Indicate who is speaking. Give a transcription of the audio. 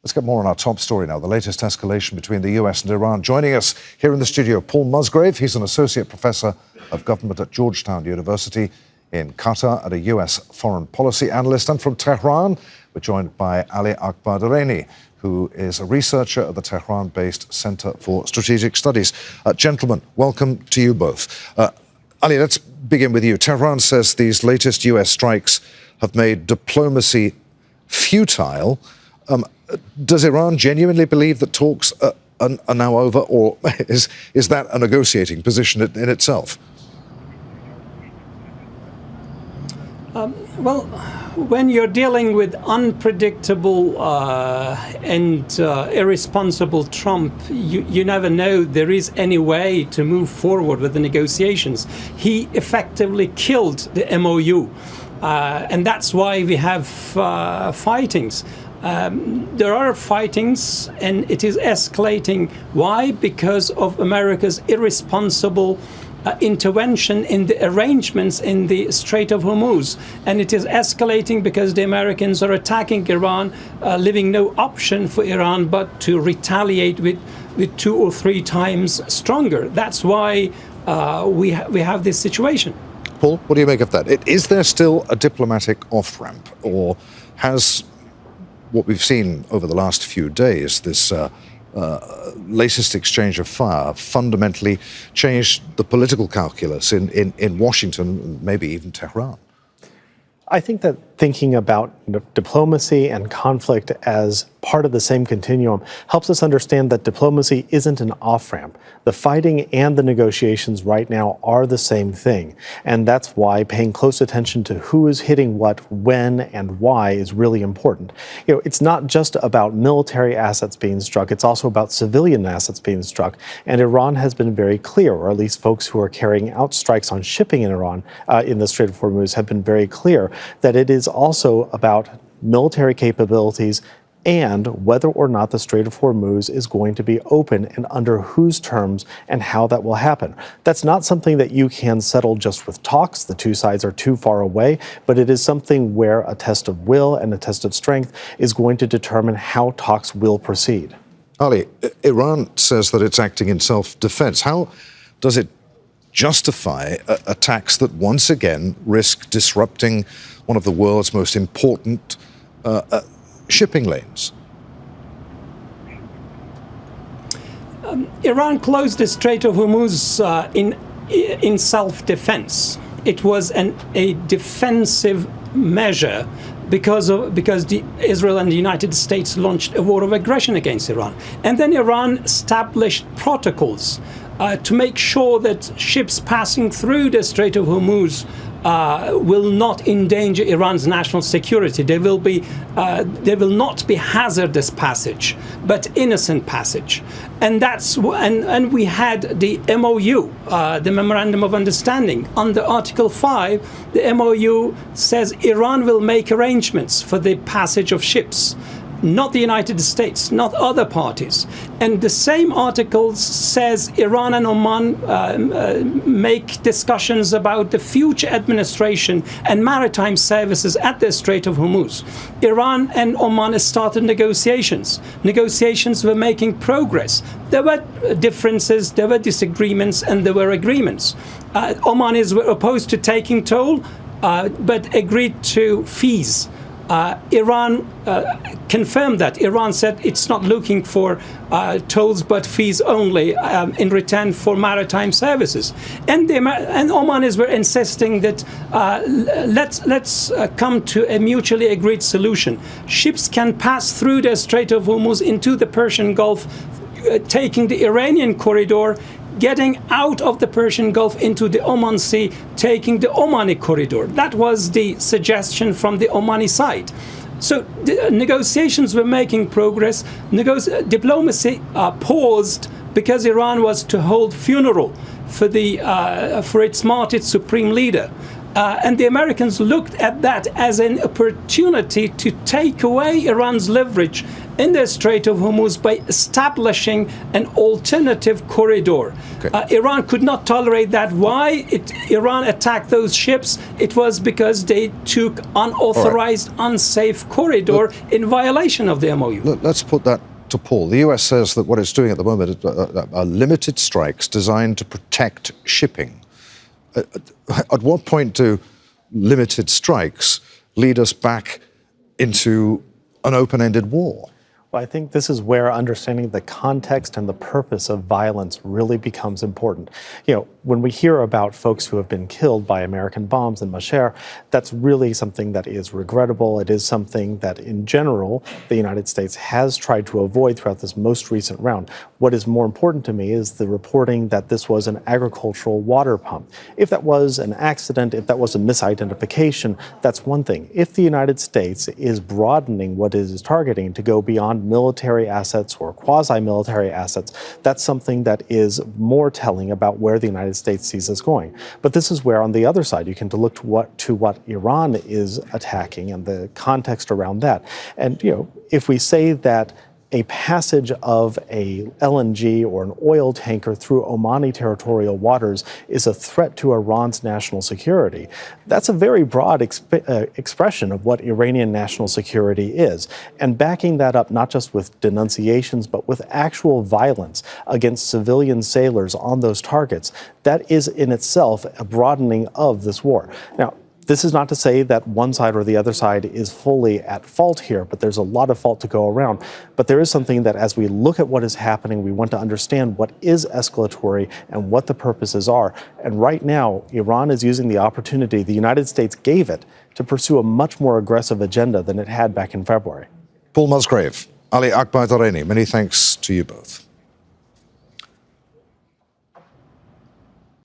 Speaker 1: Let's get more on our top story now, the latest escalation between the US and Iran. Joining us here in the studio, Paul Musgrave. He's an associate professor of government at Georgetown University in Qatar and a US foreign policy analyst. And from Tehran, we're joined by Ali Akbar Dareini, who is a researcher at the Tehran-based Center for Strategic Studies. Gentlemen, welcome to you both. Ali, let's begin with you. Tehran says these latest US strikes have made diplomacy futile. Does Iran genuinely believe that talks are now over, or is that a negotiating position in itself?
Speaker 2: Well, when you're dealing with unpredictable and irresponsible Trump, you never know there is any way to move forward with the negotiations. He effectively killed the MoU, and that's why we have fightings. There are fightings, and it is escalating. Why? Because of America's irresponsible intervention in the arrangements in the Strait of Hormuz. And it is escalating because the Americans are attacking Iran, leaving no option for Iran but to retaliate with 2 or 3 times stronger. That's why we have this situation.
Speaker 1: Paul, what do you make of that? Is there still a diplomatic off-ramp, or has what we've seen over the last few days, this latest exchange of fire, fundamentally changed the political calculus in Washington, maybe even Tehran?
Speaker 3: I think that thinking about diplomacy and conflict as part of the same continuum helps us understand that diplomacy isn't an off-ramp. The fighting and the negotiations right now are the same thing. And that's why paying close attention to who is hitting what, when, and why is really important. You know, it's not just about military assets being struck, it's also about civilian assets being struck. And Iran has been very clear, or at least folks who are carrying out strikes on shipping in Iran, in the Strait of Hormuz, have been very clear that it is also about military capabilities and whether or not the Strait of Hormuz is going to be open and under whose terms and how that will happen. That's not something that you can settle just with talks. The two sides are too far away, but it is something where a test of will and a test of strength is going to determine how talks will proceed.
Speaker 1: Ali, Iran says that it's acting in self-defense. How does it justify attacks that once again risk disrupting one of the world's most important shipping lanes?
Speaker 2: Iran closed the Strait of Hormuz in self-defense. It was a defensive measure because Israel and the United States launched a war of aggression against Iran. And then Iran established protocols to make sure that ships passing through the Strait of Hormuz will not endanger Iran's national security. They will not be hazardous passage, but innocent passage. And we had the MoU, the Memorandum of Understanding. Under Article 5, the MoU says Iran will make arrangements for the passage of ships, not the United States, not other parties. And the same article says Iran and Oman make discussions about the future administration and maritime services at the Strait of Hormuz. Iran and Oman started negotiations. Negotiations were making progress. There were differences, there were disagreements, and there were agreements. Omanis were opposed to taking toll, but agreed to fees. Iran confirmed that. Iran said it's not looking for tolls but fees only in return for maritime services. And Omanis were insisting that let's come to a mutually agreed solution. Ships can pass through the Strait of Hormuz into the Persian Gulf, taking the Iranian corridor, getting out of the Persian Gulf into the Oman Sea, taking the Omani corridor. That was the suggestion from the Omani side. So the negotiations were making progress. Diplomacy paused because Iran was to hold funeral for its martyred supreme leader. And the Americans looked at that as an opportunity to take away Iran's leverage in the Strait of Hormuz by establishing an alternative corridor.
Speaker 1: Okay.
Speaker 2: Iran could not tolerate that. Why Iran attacked those ships? It was because they took unauthorized, unsafe corridor in violation of the MoU.
Speaker 1: Let's put that to Paul. The US says that what it's doing at the moment are limited strikes designed to protect shipping. At what point do limited strikes lead us back into an open-ended war?
Speaker 3: Well, I think this is where understanding the context and the purpose of violence really becomes important. You know, when we hear about folks who have been killed by American bombs in Musgrave, that's really something that is regrettable. It is something that, in general, the United States has tried to avoid throughout this most recent round. What is more important to me is the reporting that this was an agricultural water pump. If that was an accident, if that was a misidentification, that's one thing. If the United States is broadening what it is targeting to go beyond military assets or quasi-military assets, that's something that is more telling about where the United States sees us going. But this is where, on the other side, you can look to what Iran is attacking and the context around that. And, you know, if we say that a passage of a LNG or an oil tanker through Omani territorial waters is a threat to Iran's national security, that's a very broad expression of what Iranian national security is. And backing that up not just with denunciations, but with actual violence against civilian sailors on those targets, that is in itself a broadening of this war. Now, this is not to say that one side or the other side is fully at fault here, but there's a lot of fault to go around. But there is something that, as we look at what is happening, we want to understand what is escalatory and what the purposes are. And right now, Iran is using the opportunity the United States gave it to pursue a much more aggressive agenda than it had back in February.
Speaker 1: Paul Musgrave, Ali Akbar Dareini, many thanks to you both.